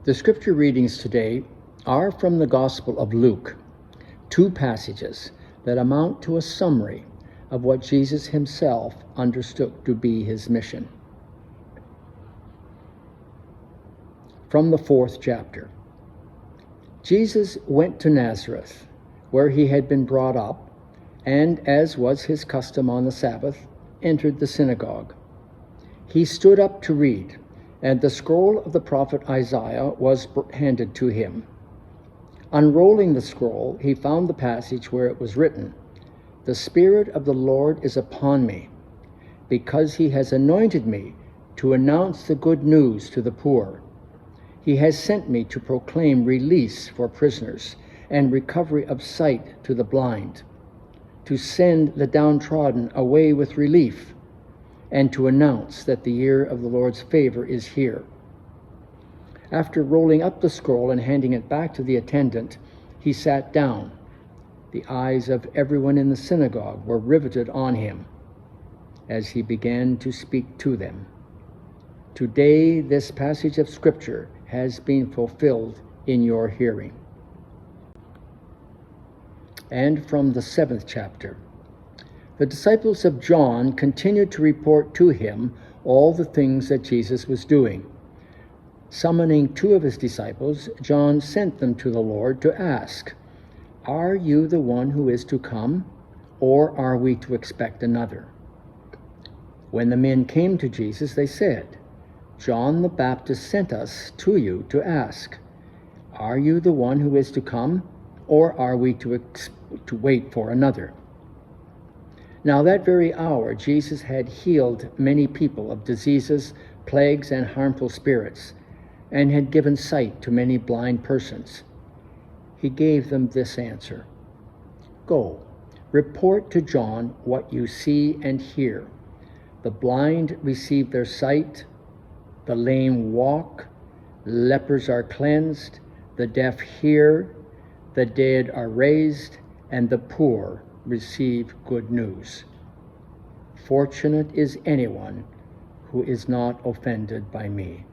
The scripture readings today are from the Gospel of Luke, two passages that amount to a summary of what Jesus himself understood to be his mission. From the 4th chapter. Jesus went to Nazareth, where he had been brought up, and, as was his custom on the Sabbath, entered the synagogue. He stood up to read, and the scroll of the prophet Isaiah was handed to him. Unrolling the scroll, he found the passage where it was written, "The Spirit of the Lord is upon me, because he has anointed me to announce the good news to the poor. He has sent me to proclaim release for prisoners and recovery of sight to the blind, to send the downtrodden away with relief, and to announce that the year of the Lord's favor is here." After rolling up the scroll and handing it back to the attendant, he sat down. The eyes of everyone in the synagogue were riveted on him as he began to speak to them. Today, this passage of Scripture has been fulfilled in your hearing. And from the 7th chapter. The disciples of John continued to report to him all the things that Jesus was doing. Summoning two of his disciples, John sent them to the Lord to ask, "Are you the one who is to come, or are we to expect another?" When the men came to Jesus, they said, "John the Baptist sent us to you to ask, 'Are you the one who is to come, or are we to wait for another?'" Now that very hour Jesus had healed many people of diseases, plagues, and harmful spirits, and had given sight to many blind persons. He gave them this answer, "Go, report to John what you see and hear. The blind receive their sight, the lame walk, lepers are cleansed, the deaf hear, the dead are raised, and the poor receive good news. Fortunate is anyone who is not offended by me."